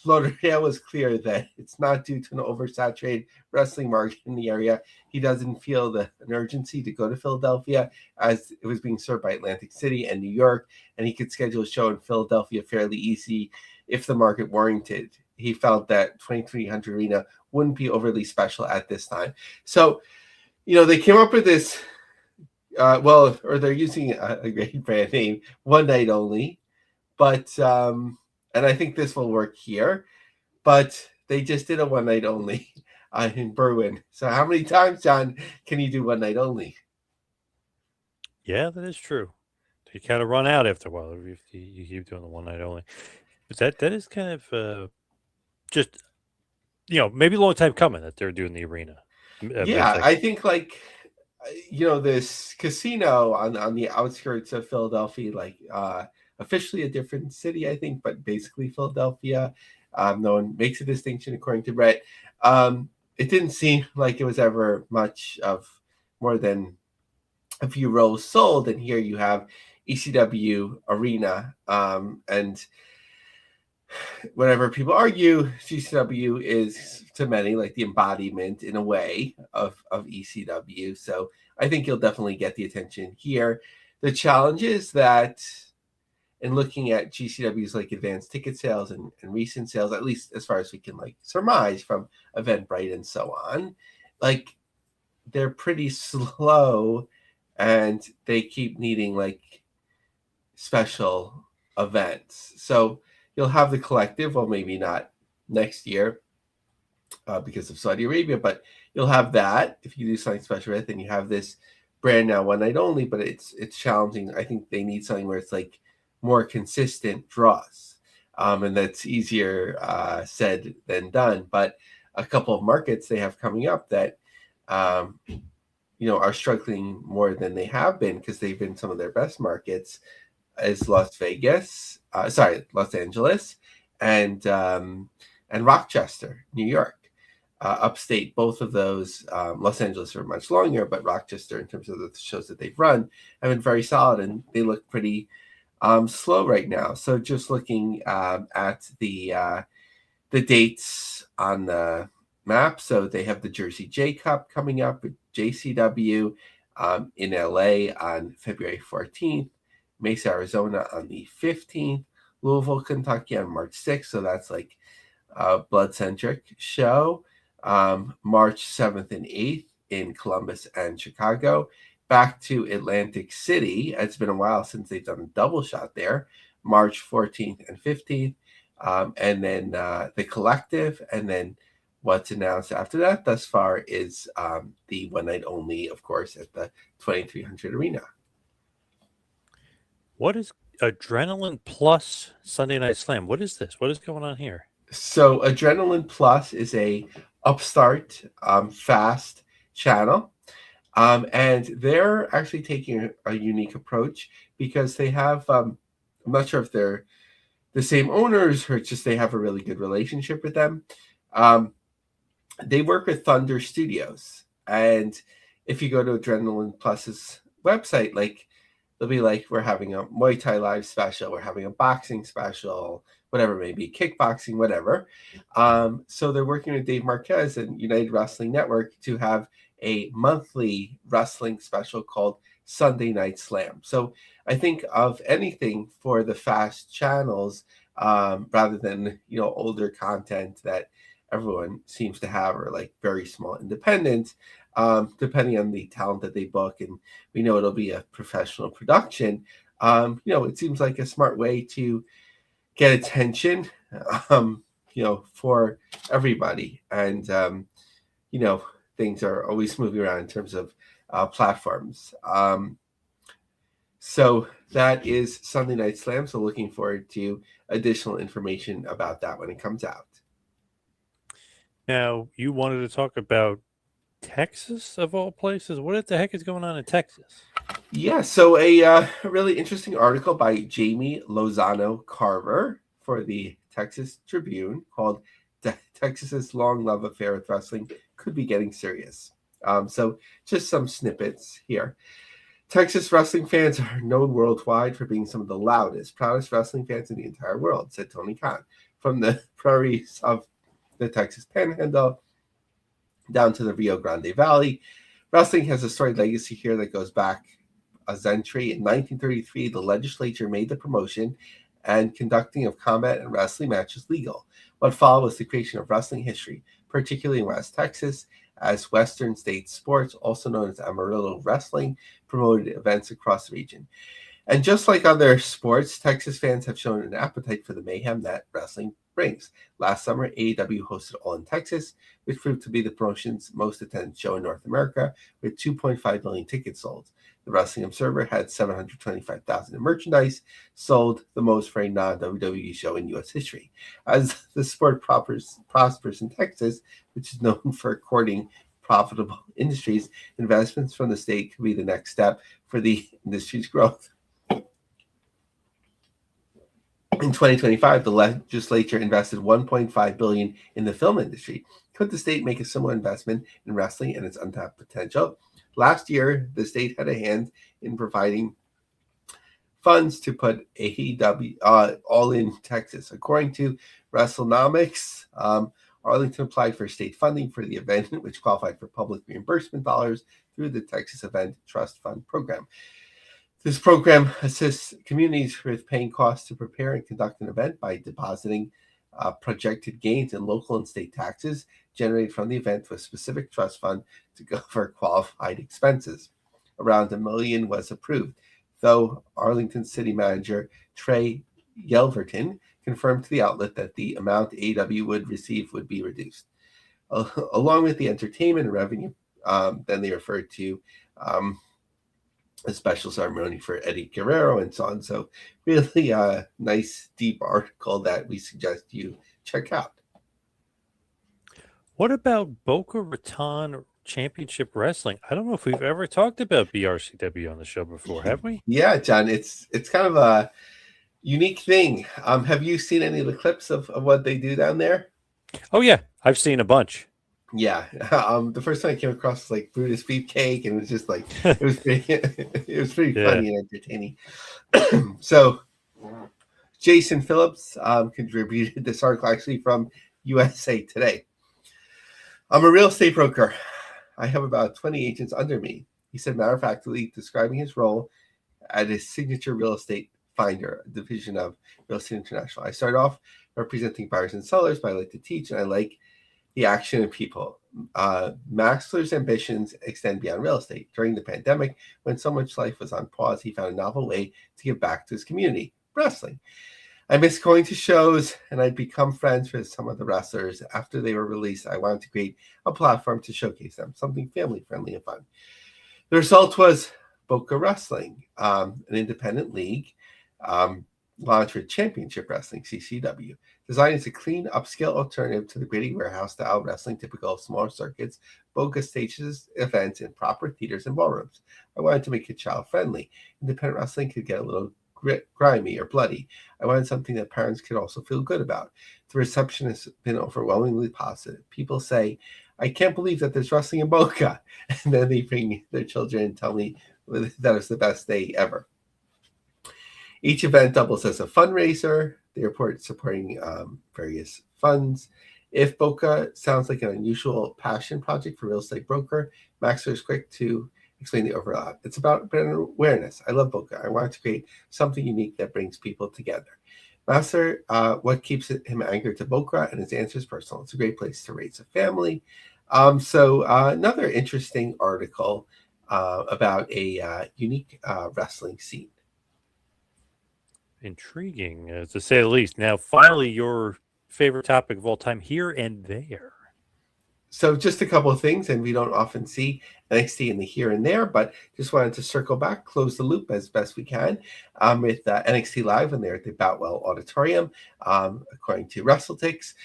Speaker 3: Lauderdale was clear that it's not due to an oversaturated wrestling market in the area. He doesn't feel an urgency to go to Philadelphia, as it was being served by Atlantic City and New York, and he could schedule a show in Philadelphia fairly easy if the market warranted. He felt that 2300 Arena wouldn't be overly special at this time. So, they came up with this, or they're using a great brand name, One Night Only, but and I think this will work here, but they just did a one night only in Berwyn. So how many times, John, can you do one night only?
Speaker 2: Yeah, that is true. You kind of run out after a while if you keep doing the one night only. But that is kind of just, maybe a long time coming that they're doing the arena.
Speaker 3: Yeah, I think this casino on the outskirts of Philadelphia, officially a different city, I think, but basically Philadelphia. No one makes a distinction, according to Brett. It didn't seem like it was ever much of more than a few rows sold. And here you have ECW Arena. And whenever people argue, ECW is, to many, like the embodiment, in a way, of ECW. So I think you'll definitely get the attention here. The challenge is that, in looking at GCW's advanced ticket sales and recent sales, at least as far as we can surmise from Eventbrite and so on, they're pretty slow, and they keep needing special events. So you'll have the collective, well, maybe not next year because of Saudi Arabia, but you'll have that if you do something special event. Then you have this brand now one night only, but it's challenging. I think they need something where it's more consistent draws. And that's easier said than done. But a couple of markets they have coming up that, are struggling more than they have been, because they've been some of their best markets. is Los Angeles, and Rochester, New York. Upstate, both of those, Los Angeles are much longer, but Rochester, in terms of the shows that they've run, have been very solid, and they look pretty slow right now. So just looking at the dates on the map, so they have the Jersey J Cup coming up with JCW in LA on February 14th, Mesa, Arizona on the 15th, Louisville, Kentucky on March 6th. So that's like a blood-centric show. March 7th and 8th in Columbus and Chicago. Back to Atlantic City. It's been a while since they've done a double shot there. March 14th and 15th. And then the Collective, and then what's announced after that thus far is the one night only, of course, at the 2300 Arena.
Speaker 2: What is Adrenaline Plus Sunday Night Slam? What is this? What is going on here?
Speaker 3: So Adrenaline Plus is a upstart, fast channel. And they're actually taking a unique approach because they have, I'm not sure if they're the same owners or it's just they have a really good relationship with them. They work with Thunder Studios. And if you go to Adrenaline Plus's website, like they'll be like, we're having a Muay Thai live special, we're having a boxing special, whatever it may be, kickboxing, whatever. So they're working with Dave Marquez and United Wrestling Network to have a monthly wrestling special called Sunday Night Slam. So I think of anything for the fast channels rather than, older content that everyone seems to have, or like very small independents, depending on the talent that they book. And we know it'll be a professional production. It seems like a smart way to get attention, for everybody. And, things are always moving around in terms of platforms. So that is Sunday Night Slam. So looking forward to additional information about that when it comes out.
Speaker 2: Now, you wanted to talk about Texas, of all places. What the heck is going on in Texas?
Speaker 3: Yeah, so a really interesting article by Jamie Lozano Carver for the Texas Tribune called Texas's Long Love Affair with Wrestling Could Be Getting Serious. So just some snippets here. Texas wrestling fans are known worldwide for being some of the loudest, proudest wrestling fans in the entire world, said Tony Khan. From the prairies of the Texas Panhandle down to the Rio Grande Valley, wrestling has a storied legacy here that goes back a century. In 1933, the legislature made the promotion and conducting of combat and wrestling matches legal. What followed was the creation of wrestling history, particularly in West Texas, as Western State Sports, also known as Amarillo Wrestling, promoted events across the region. And just like other sports, Texas fans have shown an appetite for the mayhem that wrestling brings. Last summer, AEW hosted All in Texas, which proved to be the promotion's most attended show in North America, with 2.5 million tickets sold. The Wrestling Observer had 725,000 in merchandise, sold the most for a non-WWE show in U.S. history. As the sport prospers in Texas, which is known for courting profitable industries, investments from the state could be the next step for the industry's growth. In 2025, the legislature invested $1.5 billion in the film industry. Could the state make a similar investment in wrestling and its untapped potential? Last year, the state had a hand in providing funds to put AEW All in Texas. According to WrestleNomics, Arlington applied for state funding for the event, which qualified for public reimbursement dollars through the Texas Event Trust Fund program. This program assists communities with paying costs to prepare and conduct an event by depositing projected gains in local and state taxes generated from the event to a specific trust fund to cover qualified expenses. Around $1 million was approved, though Arlington City Manager Trey Yelverton confirmed to the outlet that the amount AEW would receive would be reduced. Along with the entertainment revenue, then they referred to a special ceremony for Eddie Guerrero and so on. So really a nice, deep article that we suggest you check out.
Speaker 2: What about Boca Raton Championship Wrestling. I don't know if we've ever talked about BRCW on the show before, have we?
Speaker 3: Yeah, John, it's kind of a unique thing. Have you seen any of the clips of what they do down there?
Speaker 2: Oh yeah, I've seen a bunch.
Speaker 3: Yeah. The first time I came across was like Brutus Beefcake, and it was just like it was pretty
Speaker 2: Yeah.
Speaker 3: funny and entertaining. So Jason Phillips contributed this article actually from USA Today. I'm a real estate broker. I have about 20 agents under me. He said matter of factly, describing his role at his signature real estate finder, a division of Real Estate International. I started off representing buyers and sellers, but I like to teach and I like the action in people. Maxler's ambitions extend beyond real estate. During the pandemic, when so much life was on pause, he found a novel way to give back to his community, wrestling. I miss going to shows, and I'd become friends with some of the wrestlers. After they were released, I wanted to create a platform to showcase them, something family-friendly and fun. The result was Boca Wrestling, an independent league launched for Championship Wrestling, CCW. Designed as a clean, upscale alternative to the gritty warehouse-style wrestling typical of smaller circuits, Boca stages events in proper theaters and ballrooms. I wanted to make it child-friendly. Independent wrestling could get a little grimy or bloody. I wanted something that parents could also feel good about. The reception has been overwhelmingly positive. People say, I can't believe that there's wrestling in Boca. And then they bring their children and tell me that was the best day ever. Each event doubles as a fundraiser. The airport supporting various funds. If Boca sounds like an unusual passion project for real estate broker, Maxler is quick to explain the overlap. It's about brand awareness. I love Boca. I want to create something unique that brings people together. Maxler, what keeps him anchored to Boca? And his answer is personal. It's a great place to raise a family. So another interesting article about a unique wrestling scene.
Speaker 2: Intriguing, to say the least. Now, finally, your favorite topic of all time, here and there.
Speaker 3: So just a couple of things, and we don't often see NXT in the here and there, but just wanted to circle back, close the loop as best we can with NXT Live when they're at the Boutwell Auditorium, according to WrestleTix.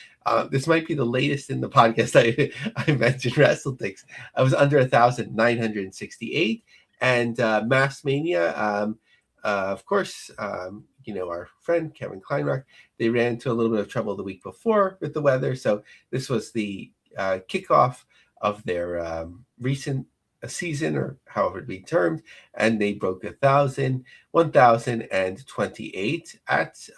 Speaker 3: This might be the latest in the podcast I mentioned WrestleTix. I was under 1,968, and Mass Mania, of course, our friend Kevin Kleinrock, they ran into a little bit of trouble the week before with the weather, so this was the kickoff of their recent season, or however it be termed, and they broke 1,028 at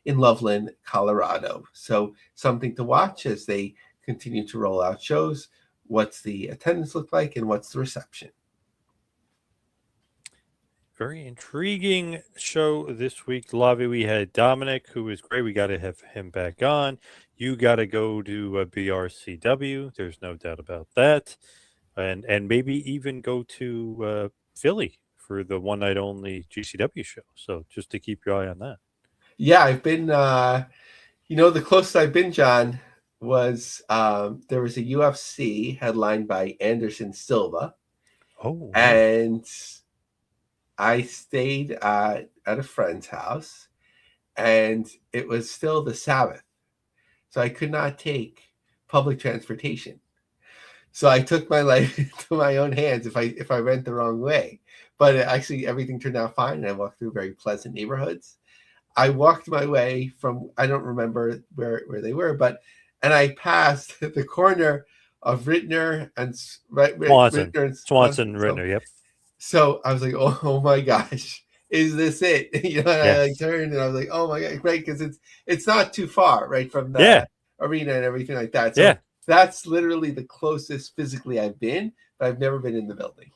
Speaker 3: in Loveland, Colorado. So something to watch as they continue to roll out shows. What's the attendance look like, and what's the reception?
Speaker 2: Very intriguing show this week, Lavie. We had Dominic, who was great. We got to have him back on. You got to go to BRCW. There's no doubt about that. And maybe even go to Philly for the one night only GCW show. So just to keep your eye on that.
Speaker 3: Yeah, I've been, the closest I've been, John, was there was a UFC headlined by Anderson Silva.
Speaker 2: Oh, wow.
Speaker 3: And I stayed at a friend's house, and it was still the Sabbath. So I could not take public transportation. So I took my life into my own hands if I went the wrong way. But actually, everything turned out fine, and I walked through very pleasant neighborhoods. I walked my way from, I don't remember where they were, and I passed the corner of Rittner and
Speaker 2: Swanson.
Speaker 3: Swanson.
Speaker 2: Rittner, yep.
Speaker 3: So I was like, oh my gosh, is this it? I turned and I was like, oh my God, right? Because it's not too far, right, from the arena and everything like that. So that's literally the closest physically I've been, but I've never been in the building.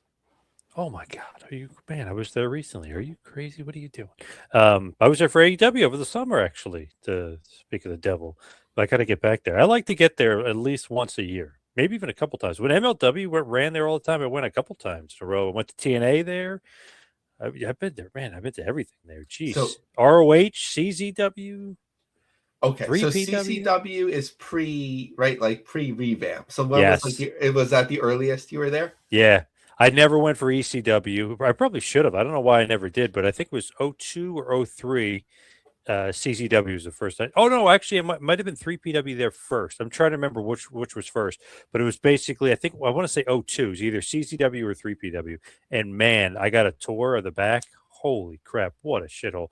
Speaker 2: Oh my God, I was there recently. Are you crazy? What are you doing? I was there for AEW over the summer, actually, to speak of the devil. But I got to get back there. I like to get there at least once a year. Maybe even a couple times. When MLW ran there all the time, I went a couple times in a row. I went to TNA there. I've been there, man. I've been to everything there. Jeez. So, ROH, CZW.
Speaker 3: Okay, so CZW is pre-revamp. So when was that the earliest you were there?
Speaker 2: Yeah. I never went for ECW. I probably should have. I don't know why I never did, but I think it was 02 or 03. CZW was the first time. Oh no, actually, it might have been 3PW there first. I'm trying to remember which was first, but it was basically I want to say '02. It's either CZW or 3PW. And man, I got a tour of the back. Holy crap, what a shithole!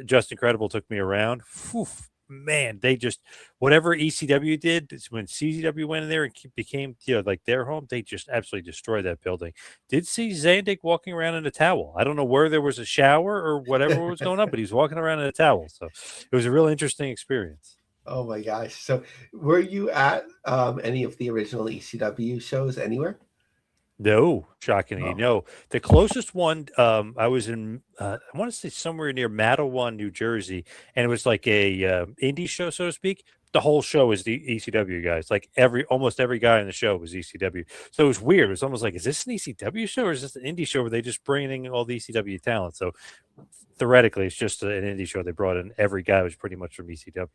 Speaker 2: Just Incredible took me around. Whew, man, they just whatever ECW did when CZW went in there and became like their home, they just absolutely destroyed that building. Did see Zandig walking around in a towel. I don't know where there was a shower or whatever was going on, but he was walking around in a towel. So it was a real interesting experience.
Speaker 3: Oh my gosh! So were you at any of the original ECW shows anywhere?
Speaker 2: No, shockingly, no. The closest one, I was in, I want to say somewhere near Matawan, New Jersey, and it was like a indie show, so to speak. The whole show is the ECW guys. Like almost every guy in the show was ECW. So it was weird. It was almost like, is this an ECW show or is this an indie show where they just bringing in all the ECW talent? So theoretically, it's just an indie show. They brought in every guy was pretty much from ECW.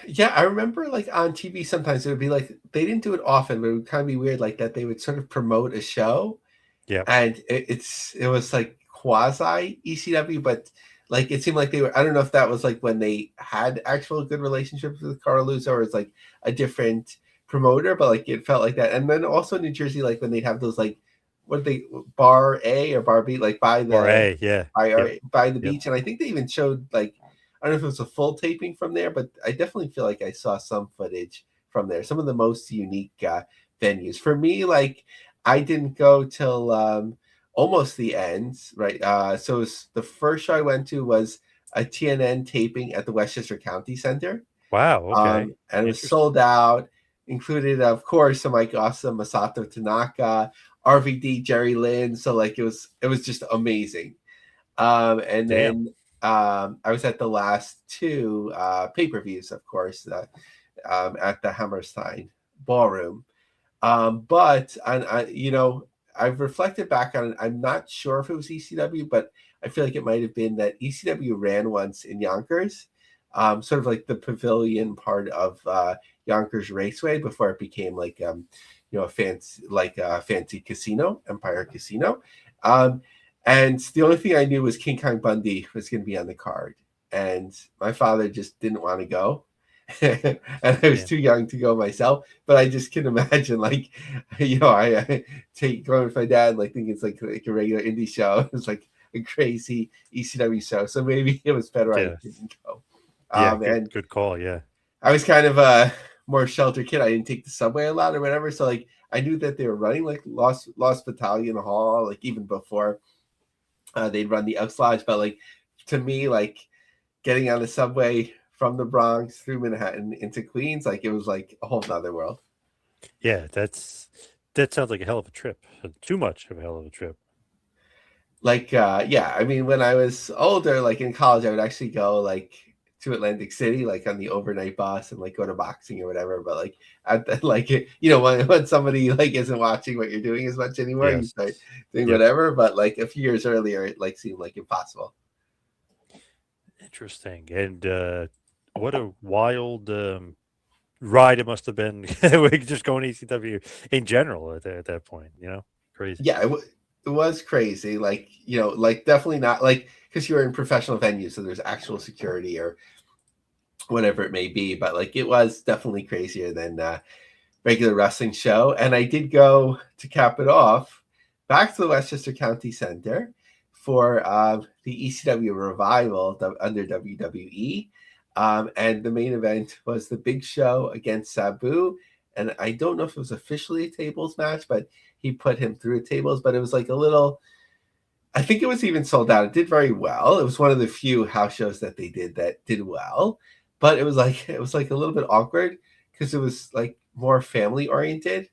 Speaker 3: Yeah, I remember like on TV sometimes it would be like they didn't do it often, but it would kind of be weird like that they would sort of promote a show.
Speaker 2: Yeah.
Speaker 3: And it was like quasi ECW, but like it seemed like they were, I don't know if that was like when they had actual good relationships with Carlos or it's like a different promoter, but like it felt like that. And then also in New Jersey, like when they'd have those like Bar A or Bar B, like by the
Speaker 2: Bar A, yeah.
Speaker 3: by the beach. And I think they even showed like I don't know if it was a full taping from there, but I definitely feel like I saw some footage from there. Some of the most unique venues. For me, like I didn't go till almost the end, right? So it was, the first show I went to was a TNN taping at the Westchester County Center.
Speaker 2: Wow, okay.
Speaker 3: And it was sold out, included, of course, Mike Awesome, Masato Tanaka, RVD, Jerry Lynn. So like it was just amazing. And then I was at the last two pay-per-views, of course, at the Hammerstein Ballroom. But I've reflected back on it. I'm not sure if it was ECW, but I feel like it might have been that ECW ran once in Yonkers, sort of like the pavilion part of Yonkers Raceway before it became like a fancy casino, Empire Casino. And the only thing I knew was King Kong Bundy was going to be on the card. And my father just didn't want to go. And I was too young to go myself. But I just can imagine, like, I going with my dad, like, thinking it's like a regular indie show. It's like a crazy ECW show. So maybe it was better I didn't go.
Speaker 2: Good call, yeah.
Speaker 3: I was kind of a more sheltered kid. I didn't take the subway a lot or whatever. So, like, I knew that they were running, like, Lost Battalion Hall, like, even before they'd run the Elks Lodge, but like to me, like getting on the subway from the Bronx through Manhattan into Queens, like it was like a whole nother world.
Speaker 2: Yeah, that sounds like a hell of a trip. Too much of a hell of a trip.
Speaker 3: Like, I mean, when I was older, like in college, I would actually go like to Atlantic City, like on the overnight bus and like go to boxing or whatever. But like when somebody like isn't watching what you're doing as much anymore, you start doing whatever. But like a few years earlier, it like seemed like impossible.
Speaker 2: Interesting. And what a wild ride it must have been just going ECW in general at that point, crazy.
Speaker 3: Yeah, it was crazy. Like, like definitely not like, because you were in professional venues, so there's actual security or whatever it may be. But like, it was definitely crazier than regular wrestling show. And I did go to cap it off back to the Westchester County Center for the ECW revival under WWE. And the main event was the Big Show against Sabu. And I don't know if it was officially a tables match, but he put him through tables. But it was like a little, I think it was even sold out. It did very well. It was one of the few house shows that they did that did well. But it was like a little bit awkward because it was like more family oriented.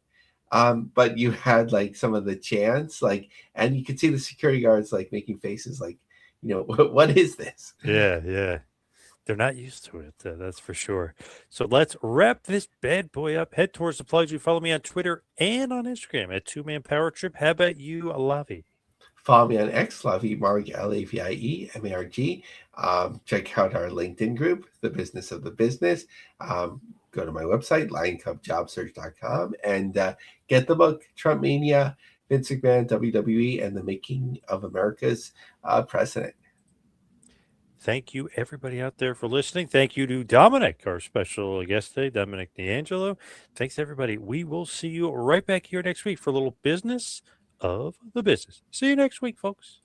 Speaker 3: But you had like some of the chants, like, and you could see the security guards like making faces like, what is this?
Speaker 2: Yeah. They're not used to it. That's for sure. So let's wrap this bad boy up. Head towards the plugs. You follow me on Twitter and on Instagram at 2Man Power Trip. How about you, Lavie?
Speaker 3: Follow me on X, Lavie Marg, LAVIE MARG. Check out our LinkedIn group, The Business of the Business. Go to my website, lioncubjobsearch.com, and get the book, Trump Mania, Vince McMahon, WWE, and the Making of America's President.
Speaker 2: Thank you, everybody out there, for listening. Thank you to Dominic, our special guest today, Dominic DeAngelo. Thanks, everybody. We will see you right back here next week for a little business of the business. See you next week, folks.